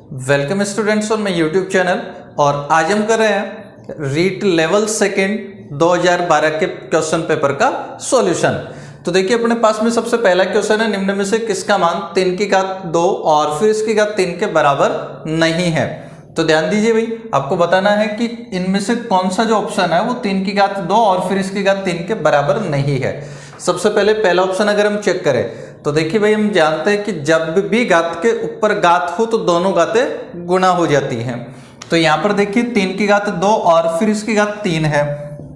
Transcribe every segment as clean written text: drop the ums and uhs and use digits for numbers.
Welcome students on my YouTube channel. और आज हम कर रहे हैं रीट लेवल सेकेंड 2012 के क्वेश्चन पेपर का सॉल्यूशन। तो देखिए अपने पास में सबसे पहला क्वेश्चन है, निम्न में से किसका मान 3 की घात 2 और फिर इसकी घात 3 के बराबर नहीं है। तो ध्यान दीजिए भाई, आपको बताना है कि इनमें से कौन सा जो ऑप्शन है वो 3 की घात 2 और फिर इसकी घात 3 के बराबर नहीं है। सबसे पहले पहला ऑप्शन अगर हम चेक करें तो देखिए भाई, हम जानते हैं कि जब भी घात के ऊपर घात हो तो दोनों घातें गुणा हो जाती हैं। तो यहाँ पर देखिए 3 की घात 2 और फिर इसकी घात 3 है,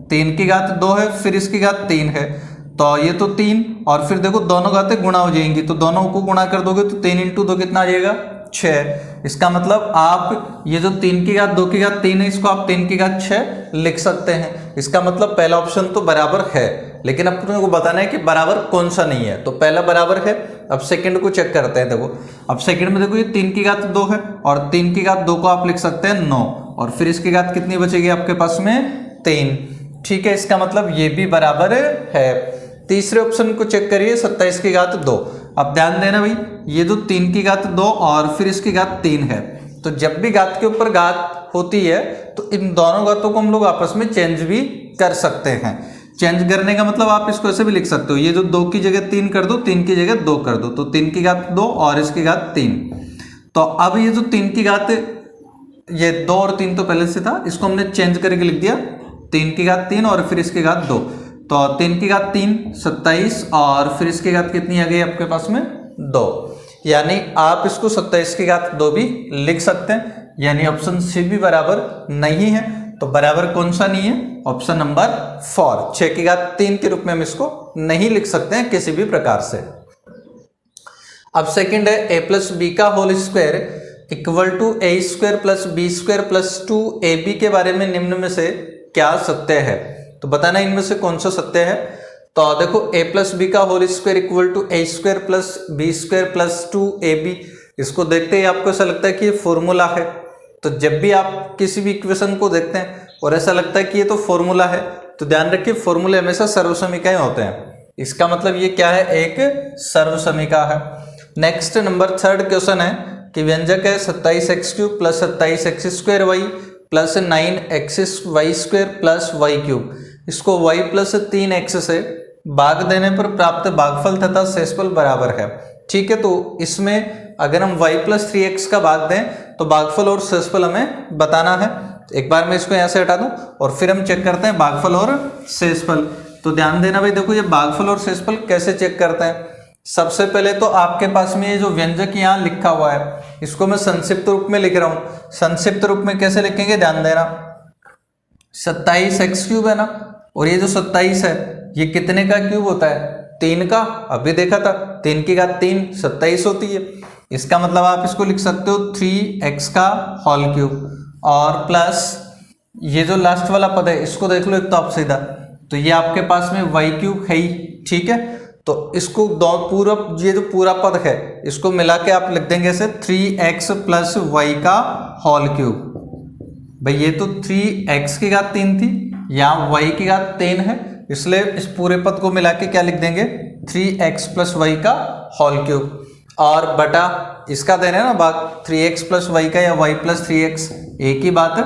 3 की घात 2 है फिर इसकी घात 3 है, तो ये तो 3 और फिर देखो दोनों घातें गुणा हो जाएंगी, तो दोनों को गुणा कर दोगे तो 3 × 2 कितना आ जाएगा 6। इसका मतलब आप ये जो 3 की घात 2 की घात 3 है इसको आप 3 की घात 6 लिख सकते हैं। इसका मतलब पहला ऑप्शन तो बराबर है, लेकिन अपने को बताना है कि बराबर कौन सा नहीं है। तो पहला बराबर है। अब सेकंड को चेक करते हैं। देखो अब सेकंड में देखो ये 3 की घात 2 है और 3 की घात 2 को आप लिख सकते हैं 9 और फिर इसकी घात कितनी बचेगी आपके पास में 3। ठीक है, इसका मतलब ये भी बराबर है। तीसरे ऑप्शन को चेक करिए 27 की घात 2। अब ध्यान देना भाई, ये जो 3 की घात 2 और फिर इसकी घात 3 है, तो जब भी घात के ऊपर घात होती है तो इन दोनों घातों को हम लोग आपस में चेंज भी कर सकते हैं। चेंज करने का मतलब आप इसको ऐसे भी लिख सकते हो, ये जो 2 की जगह 3 कर दो, 3 की जगह 2 कर दो, तो 3 की घात 2 और इसकी घात 3। तो अब ये जो 3 की घात, ये 2 और 3 तो पहले से था, इसको हमने चेंज करके लिख दिया 3 की घात 3 और फिर इसकी घात 2। तो 3 की घात 3 27 और फिर इसकी घात कितनी आ गई आपके पास में 2। यानी आप इसको 27 की घात 2 भी लिख सकते हैं, यानी ऑप्शन सी भी बराबर नहीं है। तो बराबर कौन सा नहीं है? ऑप्शन नंबर 4, 6 की घात 3 के रूप में हम इसको नहीं लिख सकते हैं किसी भी प्रकार से। अब सेकंड है a प्लस बी का whole square equal to a square plus b square plus 2ab के बारे में निम्न में से क्या सत्य है। तो बताना इनमें से कौन सा सत्य है। तो देखो a प्लस बी का whole square equal to a square plus b square plus 2ab, इसको देखते ही आपको ऐसा लगता है कि ये फॉर्मूला है। तो जब भी आप किसी भी इक्वेशन को देखते हैं और ऐसा लगता है कि ये तो फॉर्मूला है, तो ध्यान रखिए फॉर्मूले हमेशा सर्वसमीकाएं होते हैं। इसका मतलब ये क्या है, एक सर्वसमीका है। नेक्स्ट नंबर थर्ड क्वेश्चन है कि व्यंजक है 27x³ plus 27x² plus 9xy² plus y³ इसको y प्लस 3x से भाग देने पर प्राप्त भागफल तथा शेषफल बराबर है। ठीक है, तो इसमें अगर हम y प्लस 3x का भाग दें तो भागफल और शेषफल हमें बताना है। एक बार मैं इसको यहाँ से हटा दूं और फिर हम चेक करते हैं भागफल और शेषफल। तो ध्यान देना भाई, देखो ये भागफल और शेषफल कैसे चेक करते हैं। सबसे पहले तो आपके पास में ये जो व्यंजक यहाँ लिखा हुआ है इसको मैं संक्षिप्त रूप में लिख रहा हूँ। संक्षिप्त रूप में कैसे लिखेंगे, ध्यान देना, 27x³ है ना, और ये जो 27 है ये कितने का क्यूब होता है, 3 का। अभी देखा था 3 की घात 3 27 होती है। इसका मतलब आप इसको लिख सकते हो 3x का होल क्यूब और प्लस ये जो लास्ट वाला पद है इसको देख लो एक तो आप सीधा, तो ये आपके पास में y³ है ही। ठीक है, तो इसको पूरा ये जो पूरा पद है इसको मिला के आप लिख देंगे ऐसे 3x प्लस y का होल क्यूब। भाई ये तो 3x की घात 3 थी, यहाँ y की घात 3 है, इसलिए इस पूरे पद को मिला के क्या लिख देंगे 3x प्लस y का होल क्यूब और बटा इसका देना है ना भाग 3x प्लस y का या y प्लस 3x, एक ही बात है।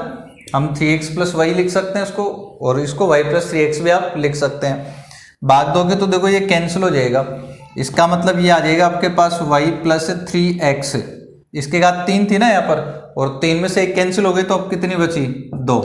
हम 3x प्लस y लिख सकते हैं इसको, और इसको y प्लस 3x भी आप लिख सकते हैं। भाग दोगे तो देखो ये कैंसिल हो जाएगा, इसका मतलब ये आ जाएगा आपके पास y प्लस 3x। इसके घात 3 थी ना यहाँ पर, और 3 में से एक कैंसिल हो गई तो अब कितनी बची 2।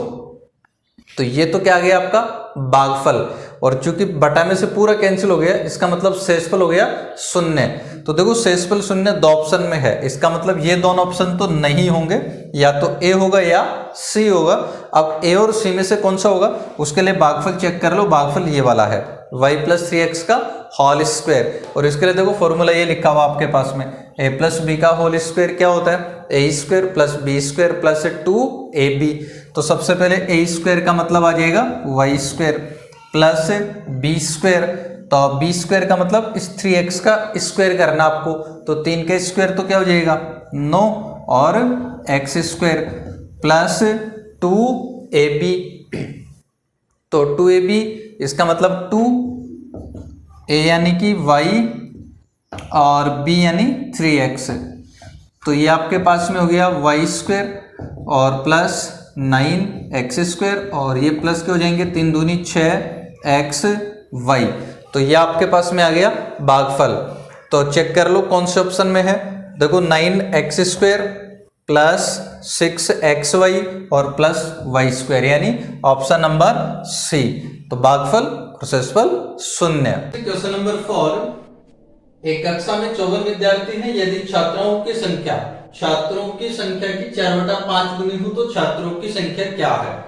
तो ये तो क्या आ गया आपका भागफल, और चूंकि बटा में से पूरा कैंसिल हो गया इसका मतलब शेषफल हो गया 0। तो देखो शेषफल 0 दो ऑप्शन में है, इसका मतलब ये दोनों ऑप्शन तो नहीं होंगे, या तो ए होगा या सी होगा। अब ए और सी में से कौन सा होगा उसके लिए भागफल चेक कर लो। भागफल ये वाला है y प्लस 3x का होल स्क्वायर, और इसके लिए देखो फॉर्मूला ये लिखा हुआ आपके पास में a प्लस बी का होल स्क्वायर क्या होता है a² plus b² plus 2ab। तो सबसे पहले a² का मतलब आ जाएगा y² प्लस b², तो b² का मतलब इस 3x का स्क्वायर करना आपको, तो 3 का स्क्वायर तो क्या हो जाएगा 9 और x² प्लस 2ab। तो 2ab इसका मतलब 2a यानी कि y और b यानी 3x तो ये आपके पास में हो गया वाई स्क्वायर और प्लस 9x² और ये प्लस के हो जाएंगे 3 दूनी 6xy। तो ये आपके पास में आ गया भागफल। तो चेक कर लो कौन से ऑप्शन में है। देखो 9x² प्लस 6xy और प्लस y² यानी ऑप्शन नंबर सी। तो भागफल और शेषफल 0। क्वेश्चन नंबर 4, एक कक्षा में 54 विद्यार्थी हैं। यदि छात्रों की संख्या की 4/5 गुनी हो तो छात्रों की संख्या क्या है।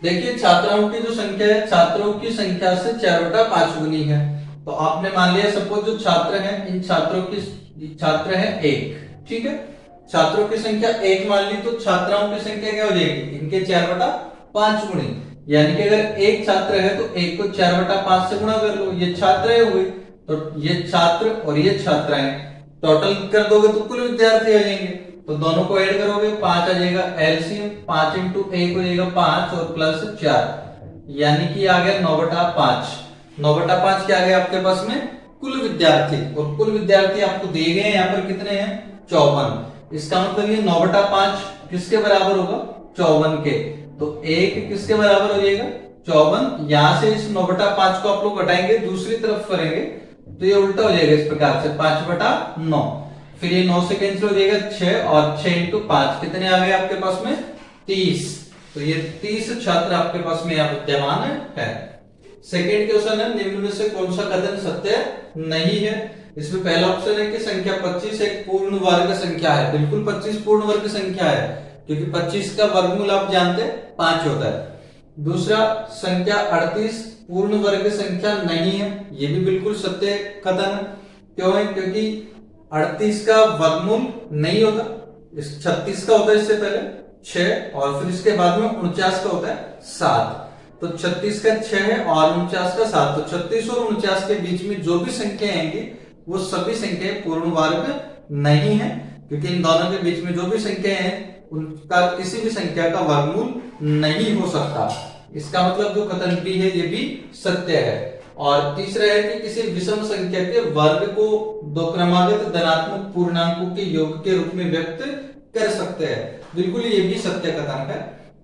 देखिए छात्रों की जो संख्या है छात्रों की संख्या से 4/5 गुनी है। तो आपने मान लिया सपोज जो छात्र हैं इन छात्रों की छात्र है 1, ठीक है, छात्रों की संख्या 1 मान ली तो छात्राओं की संख्या क्या हो जाएगी इनके 4/5 गुनी, यानी कि अगर एक छात्र है तो 1 को 4/5 से गुणा कर लो, ये छात्राएं हुई तो ये छात्र और ये छात्राएं टोटल कर दोगे तो कुल विद्यार्थी आ जाएंगे। तो दोनों को ऐड करोगे 5 आ जाएगा एलसीएम, 5 × 1 हो जाएगा 5 और प्लस 4 यानी कि आ गया 9/5। 9/5 क्या आ गया आपके पास में कुल विद्यार्थी, और कुल विद्यार्थी आपको दिए गए हैं यहाँ पर कितने हैं 54। इसका मतलब ये 9/5 किसके बराबर होगा 54 के। तो 1 किसके बराबर हो जाएगा 54। यहां से इस 9/5 को आप लोग घटाएंगे दूसरी तरफ करेंगे तो ये उल्टा हो जाएगा इस प्रकार से 5/9। फिर ये 9 से कैंसिल हो जाएगा 6 और 6 × 5 कितने आ गए आपके पास में 30। तो ये 30 छात्र आपके पास में यहाँ विद्यमान है। सेकेंड क्वेश्चन है निम्न में से कौन सा कथन सत्य नहीं है। इसमें पहला ऑप्शन है कि संख्या 25 एक पूर्ण वर्ग संख्या है। बिल्कुल 25 पूर्ण वर्ग संख्या है क्योंकि 25 का वर्गमूल आप जानते हैं 5 होता है। दूसरा संख्या 38 पूर्ण वर्ग संख्या नहीं है, ये भी बिल्कुल सत्य कथन है। क्यों है क्योंकि 38 का वर्गमूल नहीं होता, इस 36 का होता है इससे पहले 6 और फिर इसके बाद में 49 का होता है 7। तो 36 का 6 है और 49 का 7। तो 36 और 49 के बीच में जो भी संख्या आएंगी वो सभी संख्याएं पूर्ण वर्ग नहीं है क्योंकि इन दोनों के बीच में जो भी संख्या है उनका किसी भी संख्या का वर्गमूल नहीं हो सकता। इसका मतलब जो कथन बी है ये भी सत्य है। और तीसरा है कि किसी विषम संख्या के वर्ग को दो क्रमागत धनात्मक पूर्णांकों के योग के रूप में व्यक्त कर सकते हैं। बिल्कुल ये भी सत्य कथन है।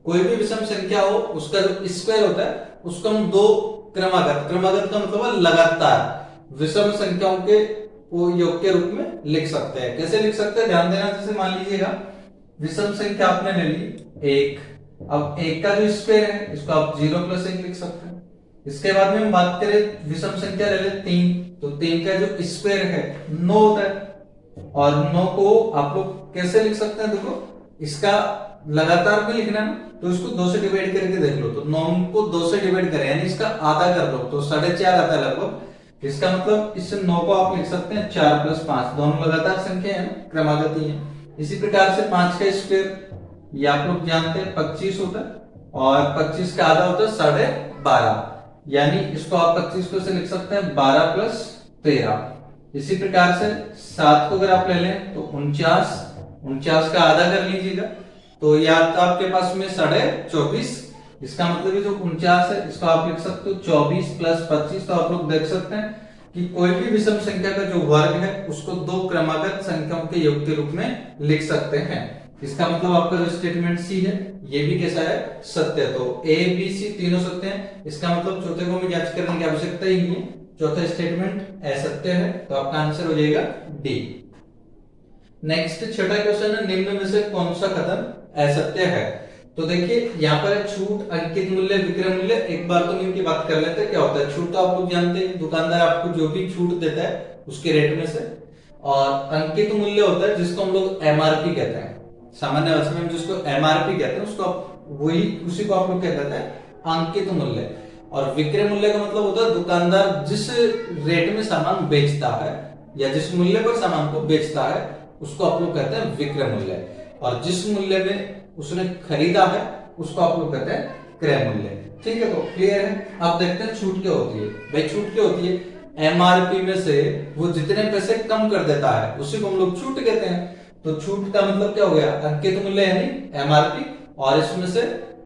कोई भी विषम संख्या हो उसका जो स्क्वायर होता है उसको हम दो क्रमागत का मतलब लगातार विषम संख्याओं के योग के रूप में लिख सकते हैं। कैसे लिख सकते हैं ध्यान देना। जैसे मान लीजिएगा विषम संख्या आपने ले ली 1, अब 1 का जो स्क्वायर है इसको आप 0 + 1 लिख सकते हैं। इसके बाद में हम बात करें विषम संख्या ले ले 3, तो 3 का जो स्क्वायर है 9 होता है और 9 को आप लोग कैसे लिख सकते हैं। देखो इसका लगातार में लिखना है तो इसको 2 से डिवाइड करके देख लो। तो 9 को 2 से डिवाइड करें यानी इसका आधा कर लो तो 4.5 आता है लगभग। इसका मतलब इससे 9 को आप लिख सकते हैं 4 + 5, दोनों लगातार संख्या है क्रमागत ही है। इसी प्रकार से 5 का स्क्वायर ये आप लोग जानते हैं 25 होता है और 25 का आधा होता है 12.5 यानी इसको आप 25 को से लिख सकते हैं 12 + 13। इसी प्रकार से 7 को अगर आप ले लें तो 49 का आधा कर लीजिएगा तो ये आता आपके पास में 24.5। इसका मतलब ये जो 49 है इसको आप लिख सकते हो 24 + 25। तो आप लोग देख सकते हैं कि कोई भी विषम संख्या का जो वर्ग है उसको दो क्रमागत संख्याओं के योग के रूप में लिख सकते हैं। इसका मतलब आपका जो स्टेटमेंट सी है ये भी कैसा है सत्य। तो ए बी सी तीनों सत्य हैं। इसका मतलब चौथे को में जांच करने की आवश्यकता ही नहीं है, चौथा स्टेटमेंट असत्य है। तो आपका आंसर हो जाएगा डी। नेक्स्ट छठा क्वेश्चन है निम्न में से कौन सा कथन असत्य है। तो देखिए यहाँ पर छूट, अंकित मूल्य, विक्रय मूल्य। एक बार तो इनकी बात कर लेते हैं क्या होता है। छूट तो आप लोग जानते हैं दुकानदार आपको जो भी छूट देता है उसके रेट में से, और अंकित मूल्य होता है जिसको हम लोग एमआरपी कहते हैं। सामान्य भाषा में जिसको एमआरपी कहते हैं उसको वही उसी को आप लोग क्या कहते हैं अंकित मूल्य। और विक्रय मूल्य का मतलब होता है दुकानदार जिस रेट में सामान बेचता है या जिस मूल्य पर सामान को बेचता है उसको आप लोग कहते हैं विक्रय मूल्य, और जिस मूल्य में उसने खरीदा है उसको आप लोग कहते हैं क्रय मूल्य। ठीक है, तो क्लियर है। अब देखते हैं छूट क्या होती है। भाई छूट क्या होती है एमआरपी में से वो जितने पैसे कम कर देता है उसी को हम लोग छूट कहते हैं। तो छूट का मतलब क्या हो गया अंकित मूल्य यानी एमआरपी, और इसमें से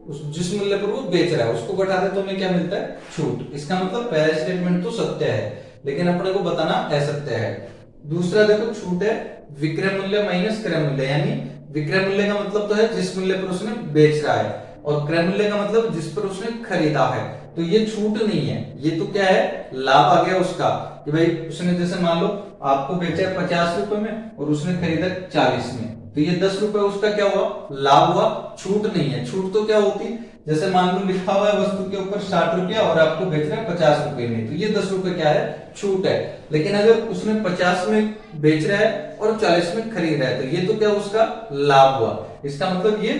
जिस मूल्य पर वो बेच रहा है उसको घटा दे तो हमें क्या मिलता है छूट। इसका मतलब पहला स्टेटमेंट तो सत्य है लेकिन अपने को बताना असत्य है। दूसरा देखो छूट है विक्रय मूल्य माइनस क्रय मूल्य, यानी विक्रय मूल्य का मतलब तो है जिस मूल्य पर उसने बेच रहा है, और क्रय मूल्य का मतलब जिस पर उसने खरीदा है। तो ये छूट नहीं है, ये तो क्या है, लाभ आ गया उसका कि भाई उसने जैसे मान लो आपको बेचा है 50 रुपए में और उसने खरीदा 40 में, तो ये 10 रुपए उसका क्या हुआ, लाभ हुआ, छूट नहीं है। छूट तो क्या होती, जैसे मान लो लिखा हुआ है वस्तु के ऊपर 60 रुपया और आपको बेच रहा है 50 रुपए में, तो ये 10 रुपए क्या है, छूट है। लेकिन अगर उसने 50 में बेच रहा है और 40 में खरीद रहा है, तो ये तो क्या उसका लाभ हुआ। इसका मतलब ये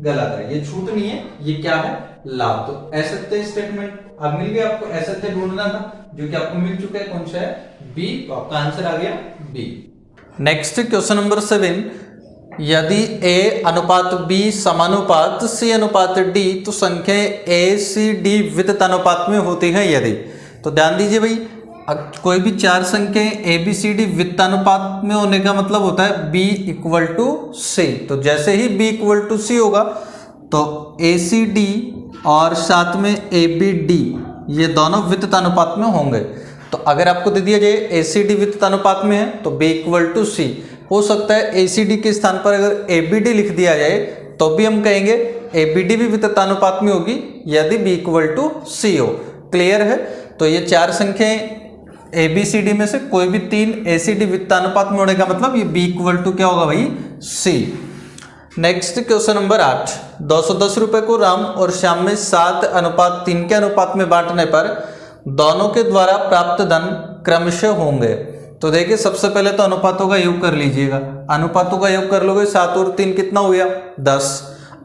गलत है, ये छूट नहीं है, ये क्या है, लाभ। तो असत्य स्टेटमेंट अब मिल गया आपको, असत्य ढूंढना था जो कि आपको मिल चुका है, कौन सा है, बी। तो आपका आंसर आ गया बी। नेक्स्ट क्वेश्चन नंबर 7, यदि a अनुपात b समानुपात c अनुपात d तो संख्या a c d वित्त अनुपात में होती है यदि। तो ध्यान दीजिए भाई, कोई भी चार संख्याएं a b c d वित्त अनुपात में होने का मतलब होता है b इक्वल टू c। तो जैसे ही b इक्वल टू c होगा तो a c d और साथ में a b d ये दोनों वित्त अनुपात में होंगे। तो अगर आपको दे दिया जाए a c d वित्त अनुपात में है तो b इक्वल टू c, हो सकता है ए सी डी के स्थान पर अगर ए बी डी लिख दिया जाए तो भी हम कहेंगे ए बी डी भी वित्तानुपात में होगी यदि बी इक्वल टू सी हो। क्लियर है। तो ये चार संख्याएं ए बी सी डी में से कोई भी तीन ए सी डी वित्तानुपात में होने का मतलब ये बी इक्वल टू क्या होगा भाई, सी। नेक्स्ट क्वेश्चन नंबर 8, 210 रुपए को राम और श्याम में 7:3 के अनुपात में बांटने पर दोनों के द्वारा प्राप्त धन क्रमशः होंगे। तो देखिए सबसे पहले तो अनुपातों का योग कर लीजिएगा, अनुपातों का योग कर लोगे 7 और 3 कितना हो गया, 10।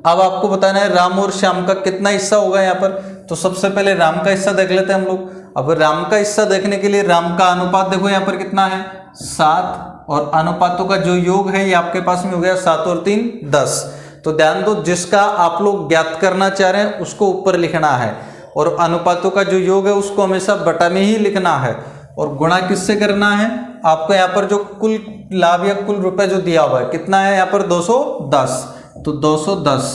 अब आपको बताना है राम और श्याम का कितना हिस्सा होगा यहाँ पर। तो सबसे पहले राम का हिस्सा देख लेते हैं हम लोग। अब राम का हिस्सा देखने के लिए राम का अनुपात देखो यहाँ पर कितना है, 7, और अनुपातों का जो योग है ये आपके पास में हो गया 7 और 3 10। तो ध्यान दो, जिसका आप लोग ज्ञात करना चाह रहे हैं उसको ऊपर लिखना है, और अनुपातों का जो योग है उसको हमेशा बटा में ही लिखना है, और गुणा किससे करना है, आपको यहाँ पर जो कुल लाभ या कुल रुपए जो दिया हुआ है कितना है यहाँ पर 210। तो 210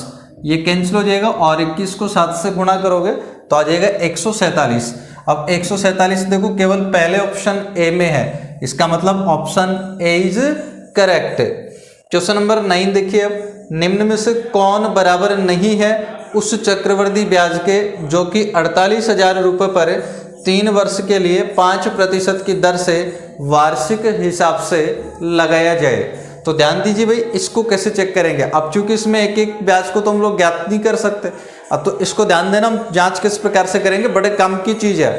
ये कैंसिल हो जाएगा और 21 को 7 से गुणा करोगे तो आ जाएगा 147। अब 147 देखो केवल पहले ऑप्शन ए में है, इसका मतलब option A is correct. Question number 9 देखिए, अब निम्न में से कौन बराबर नहीं है उस चक्रवृद्धि ब्याज के जो कि 48,000 रुपये पर 3 वर्ष के लिए 5% की दर से वार्षिक हिसाब से लगाया जाए। तो ध्यान दीजिए भाई, इसको कैसे चेक करेंगे। अब चूंकि इसमें एक एक ब्याज को तो हम लोग ज्ञात नहीं कर सकते, अब तो इसको ध्यान देना, हम जांच किस प्रकार से करेंगे, बड़े काम की चीज है।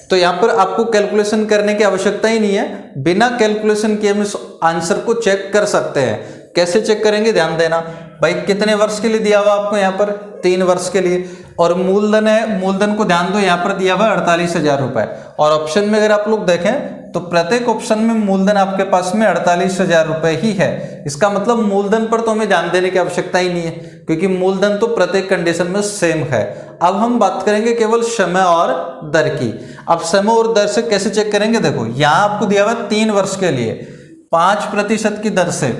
तो यहाँ पर आपको कैलकुलेशन करने की आवश्यकता ही नहीं है, बिना कैलकुलेशन के हम इस आंसर को चेक कर सकते हैं। कैसे चेक करेंगे, ध्यान देना भाई, कितने वर्ष के लिए दिया हुआ आपको यहाँ पर 3 वर्ष के लिए, और मूलधन है, मूलधन को ध्यान दो यहाँ पर दिया हुआ 48,000 रुपए, और ऑप्शन में अगर आप लोग देखें तो प्रत्येक ऑप्शन में मूलधन आपके पास में 48,000 रुपए ही है। इसका मतलब मूलधन पर तो हमें ध्यान देने की आवश्यकता ही नहीं है, क्योंकि मूलधन तो प्रत्येक कंडीशन में सेम है। अब हम बात करेंगे केवल समय और दर की। अब समय और दर से कैसे चेक करेंगे, देखो यहाँ आपको दिया हुआ 3 वर्ष के लिए 5% की दर से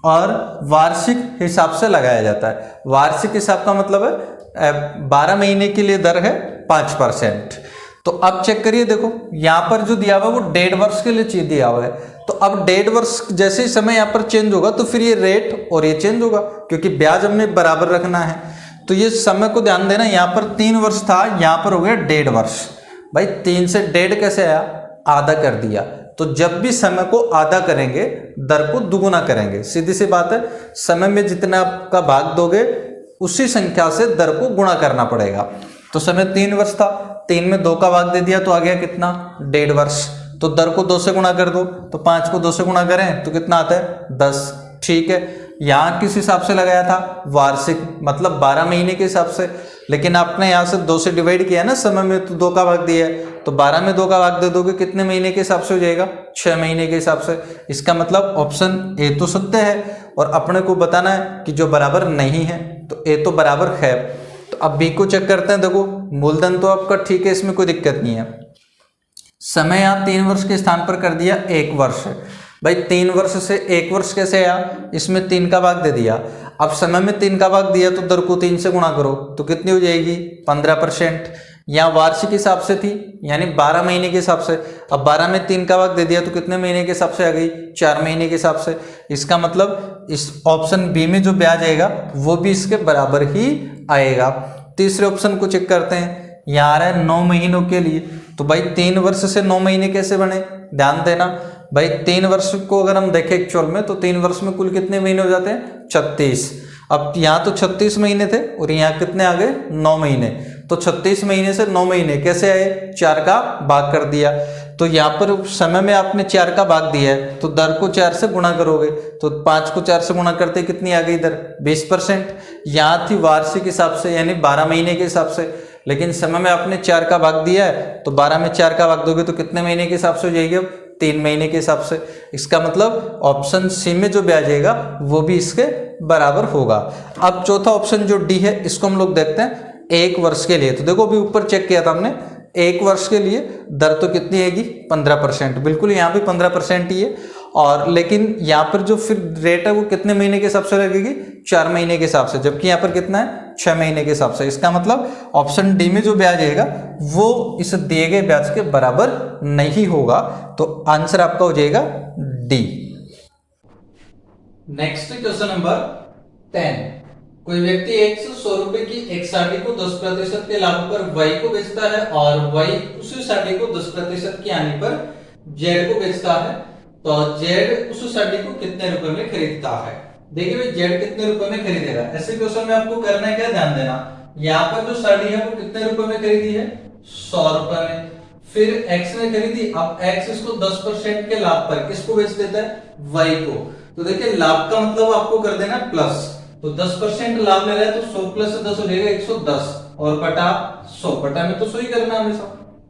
और वार्षिक हिसाब से लगाया जाता है। वार्षिक हिसाब का मतलब है 12 महीने के लिए दर है 5%। तो अब चेक करिए, देखो यहाँ पर जो दिया हुआ है वो 1.5 वर्ष के लिए चीज दिया हुआ है। तो अब 1.5 वर्ष जैसे ही समय यहाँ पर चेंज होगा तो फिर ये रेट और ये चेंज होगा, क्योंकि ब्याज हमने बराबर रखना है। तो ये समय को ध्यान देना, यहाँ पर 3 वर्ष था, यहाँ पर हो गया 1.5 वर्ष। भाई 3 से 1.5 कैसे आया, आधा कर दिया। तो जब भी समय को आधा करेंगे दर को दुगुना करेंगे, सीधी सी बात है। समय में जितना का भाग दोगे उसी संख्या से दर को गुणा करना पड़ेगा। तो समय 3 वर्ष था, 3 में 2 का भाग दे दिया तो आ गया कितना, 1.5 वर्ष। तो दर को 2 से गुणा कर दो, तो 5 को 2 से गुणा करें तो कितना आता है, 10। ठीक है, यहाँ किस हिसाब से लगाया था, वार्षिक, मतलब 12 महीने के हिसाब से। लेकिन आपने यहाँ से 2 से डिवाइड किया ना, समय में तो 2 का भाग दिया है, तो 12 में 2 का भाग दे दोगे कितने महीने के हिसाब से हो जाएगा, 6 महीने के हिसाब से। इसका मतलब ऑप्शन ए तो सत्य है, और अपने को बताना है कि जो बराबर नहीं है, तो ए तो बराबर है। तो अब बी को चेक करते हैं। देखो मूलधन तो आपका ठीक है, इसमें कोई दिक्कत नहीं है। समय यहाँ 3 वर्ष के स्थान पर कर दिया 1 वर्ष। भाई 3 वर्ष से 1 वर्ष कैसे आया, इसमें 3 का भाग दे दिया। अब समय में 3 का भाग दिया तो दर को 3 से गुणा करो तो कितनी हो जाएगी, 15%। यहाँ वार्षिक हिसाब से थी, यानी 12 महीने के हिसाब से। अब 12 में 3 का भाग दे दिया तो कितने महीने के हिसाब से आ गई, 4 महीने के हिसाब से। इसका मतलब इस ऑप्शन बी में जो ब्याज आएगा वो भी इसके बराबर ही आएगा। तीसरे ऑप्शन को चेक करते हैं, यहाँ आ रहा है 9 महीनों के लिए, तो भाई 3 वर्ष से 9 महीने कैसे बने, ध्यान देना भाई। 3 वर्ष को अगर हम देखें एक्चुअल में, तो 3 वर्ष में कुल कितने महीने हो जाते हैं, 36। अब यहाँ तो 36 महीने थे और यहाँ कितने आ गए, 9 महीने। तो 36 महीने से 9 महीने कैसे आए, 4 का भाग कर दिया। तो यहाँ पर समय में आपने 4 का भाग दिया है, तो दर को 4 से गुणा करोगे, तो 5 को 4 से गुणा करते कितनी आ गई दर, 20%। यहाँ थी वार्षिक हिसाब से, यानी 12 महीने के हिसाब से, लेकिन समय में आपने 4 का भाग दिया है, तो 12 में 4 का भाग दोगे तो कितने महीने के हिसाब से हो जाएगी, अब 3 महीने के हिसाब से। इसका मतलब ऑप्शन सी में जो ब्याज आएगा वो भी इसके बराबर होगा। अब चौथा ऑप्शन जो डी है, इसको हम लोग देखते हैं 1 वर्ष के लिए। तो देखो अभी ऊपर चेक किया था हमने, 1 वर्ष के लिए दर तो कितनी आएगी, 15%। बिल्कुल यहाँ भी 15% ही है, और लेकिन यहाँ पर जो फिर रेट है वो कितने महीने के हिसाब से लगेगी, 4 महीने के हिसाब से, जबकि यहाँ पर कितना है, 6 महीने के हिसाब से। इसका मतलब ऑप्शन डी में जो ब्याज आएगा वो इस दिए गए ब्याज के बराबर नहीं होगा, तो आंसर आपका हो जाएगा डी। Next question number 10। कोई व्यक्ति एक से 100 रुपए की एक साड़ी को 10% के लाभ पर वाई को बेचता है और वाई उसी साड़ी को 10% की हानि पर जेड को बेचता है, तो जेड उस साड़ी को कितने रुपए में खरीदता है। देखिए भाई जेड कितने रुपए में खरीदेगा, ऐसे क्वेश्चन में आपको करना है क्या, ध्यान देना। यहाँ पर जो साड़ी है वो कितने रुपए में खरीदी है, 100 रुपए में। फिर एक्स ने खरीदी, अब एक्स इसको 10% के लाभ पर किसको बेच देता है, वाई को। तो देखिए लाभ का मतलब आपको कर देना प्लस, तो 10% लाभ ले रहा है तो 100 प्लस 10 हो जाएगा 110, और बटा 100, बटा में तो 100 ही करना हमेशा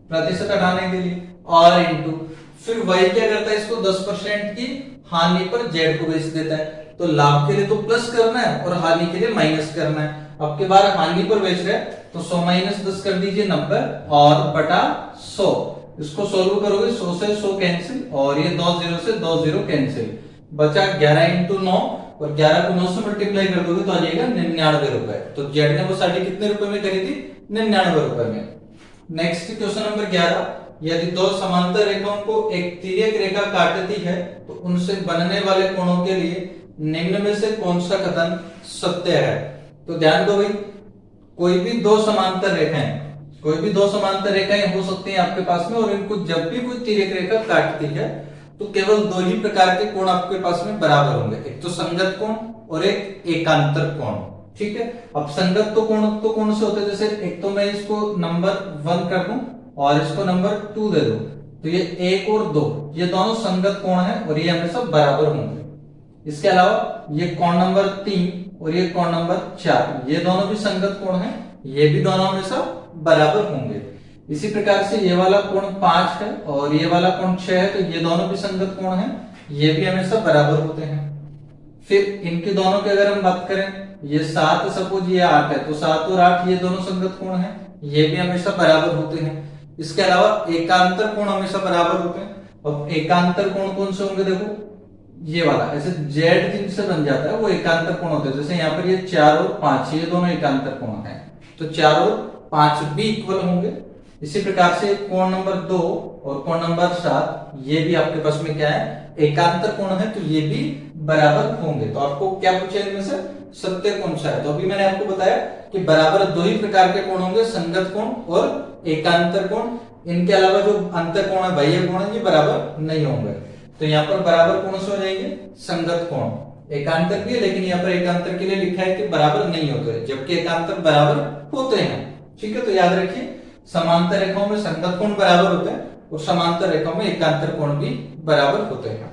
प्रतिशत हटाने के लिए, और इंटू फिर वाई क्या करता है, इसको 10% की हानि पर जेड को बेच देता है। तो लाभ के लिए तो प्लस करना है और हानि के लिए माइनस करना है। अब के बार हानि पर बेच रहे हैं तो 100 माइनस 10 कर दीजिए 90, और बटा 100। इसको सोल्व करोगे, 100 से 100 कैंसिल, और ये 2 0 से 2 0 कैंसिल, बचा 11 इंटू 9, और 11 को 9 से मल्टीप्लाई कर दोगे तो आ जाएगा 99 रुपए। तो जेड ने वो साड़ी कितने रुपए में खरीदी, 99 रुपए में। Next question number 11। यदि दो समांतर रेखाओं को एक तिर्यक रेखा काटती है तो उनसे बनने वाले कोणों के लिए निम्न में से कौन सा कथन सत्य है। तो ध्यान दो भाई, कोई भी दो समांतर रेखाएं हो सकती हैं आपके पास में, और इनको जब भी कोई तिर्यक रेखा काटती है तो केवल 2 ही प्रकार के कोण आपके पास में बराबर होंगे, एक तो संगत कोण और एक एकांतर कोण। ठीक है, अब संगत तो कौन से होते हैं, जैसे एक तो मैं इसको नंबर 1 कर दूं और इसको नंबर 2 दे दूं, तो ये 1 और 2 ये दोनों संगत कोण हैं और ये हमेशा बराबर होंगे। इसके अलावा ये कोण नंबर 3 और ये कोण नंबर 4 ये दोनों भी संगत कोण हैं, ये भी दोनों हमेशा बराबर होंगे। इसी प्रकार से ये वाला कोण 5 है और ये वाला कोण 6 है, तो ये दोनों भी संगत कोण हैं, ये भी हमेशा बराबर होते हैं। फिर इनके दोनों की अगर हम बात करें, ये 7 सपोज ये 8 है, तो 7 और 8 ये दोनों संगत कोण हैं, ये भी हमेशा बराबर होते हैं। इसके अलावा एकांतर कोण हमेशा बराबर होते हैं। अब एकांतर कोण कौन से होंगे, देखो ये वाला ऐसे जेड जिनसे बन जाता है वो एकांतर कोण होते हैं। जैसे यहाँ पर ये 4 और 5 ये दोनों एकांतर कोण हैं, तो 4 और 5 भी इक्वल होंगे। इसी प्रकार से कोण नंबर 2 और कोण नंबर 7 ये भी आपके पास में क्या है, एकांतर कोण है, तो ये भी बराबर होंगे। तो आपको क्या पूछा इनमें से सत्य कौन सा है, तो अभी मैंने आपको बताया कि बराबर 2 ही प्रकार के कोण होंगे, संगत कोण और एकांतर कोण। इनके अलावा जो अंतर कोण है, बाह्य कोण है, ये बराबर नहीं होंगे। तो यहाँ पर बराबर कौन से हो जाएंगे, संगत कोण। एकांतर भी है, लेकिन यहाँ पर एकांतर के लिए लिखा है कि बराबर नहीं होते, जबकि एकांतर बराबर होते हैं। ठीक है, तो याद रखिए समांतर रेखाओं में संगत कोण बराबर होते हैं और समांतर रेखाओं में एकांतर कोण भी बराबर होते हैं।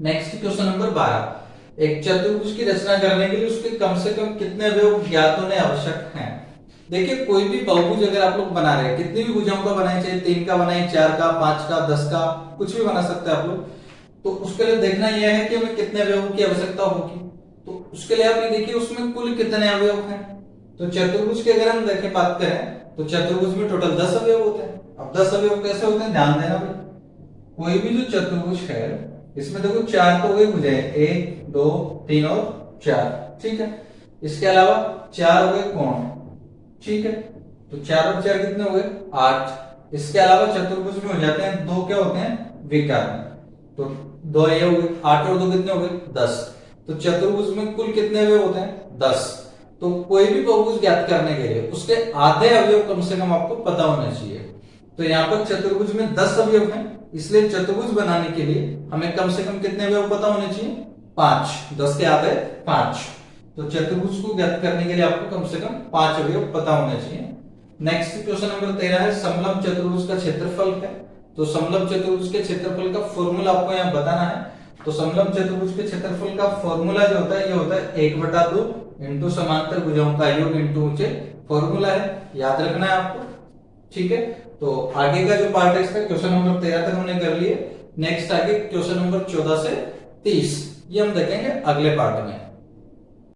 Next question number 12। एक चतुर्भुज की रचना करने के लिए उसके कम से कम कितने अवयव ज्ञात होने आवश्यक हैं। देखिए कोई भी बहुभुज अगर आप लोग बना रहे हैं, कितनी भी भुजाओं का बनाए, चाहे 3 का बनाए, 4 का, 5 का, 10 का, कुछ भी बना सकते हैं आप लोग। तो उसके लिए देखना यह है कि हमें कितने अवयवों की आवश्यकता होगी। तो उसके लिए आप ये देखिए उसमें कुल कितने अवयव हैं। तो चतुर्भुज की अगर हम देखें बात करें तो चतुर्भुज में टोटल 10 अवयव होते हैं। अब 10 अवयव कैसे होते हैं, ध्यान देना भाई। कोई भी जो चतुर्भुज है इसमें देखो 4 तो वही भुजाएं, 1 2 3 और 4। ठीक है, इसके अलावा 4 हो गए कोण। ठीक है, तो 4 और 4 कितने हुए 8। इसके अलावा चतुर्भुज में हो जाते हैं 2 क्या होते हैं विकर्ण। तो 2 ये हो गए, 8 और 2 कितने हो गए 10। तो चतुर्भुज में कुल कितने अवयव होते हैं 10। तो कोई भी बहुभुज ज्ञात करने के लिए उसके आधे अवयव कम से कम आपको पता होने चाहिए। तो यहाँ पर चतुर्भुज में 10 अवयव हैं, इसलिए चतुर्भुज बनाने के लिए हमें कम से कम कितने अवयव पता होने चाहिए 5। 10 के आधे 5। तो चतुर्भुज को ज्ञात करने के लिए आपको कम से कम 5 अवयव पता होने चाहिए। नेक्स्ट क्वेश्चन नंबर 13 है समलंब चतुर्भुज का क्षेत्रफल है। तो समलंब चतुर्भुज के क्षेत्रफल का फॉर्मूला आपको यहाँ बताना है। तो समलंब चतुर्भुज के क्षेत्रफल का फॉर्मूला जो होता है ये होता है 1/2 इंटू समांतर भुजाओं का योग इंटू ऊंचे। फॉर्मूला है, याद रखना है आपको। ठीक है, तो आगे का जो पार्ट है इसका क्वेश्चन नंबर 13 तक हमने कर लिए। नेक्स्ट आगे क्वेश्चन नंबर 14 से 30 ये हम देखेंगे अगले पार्ट में।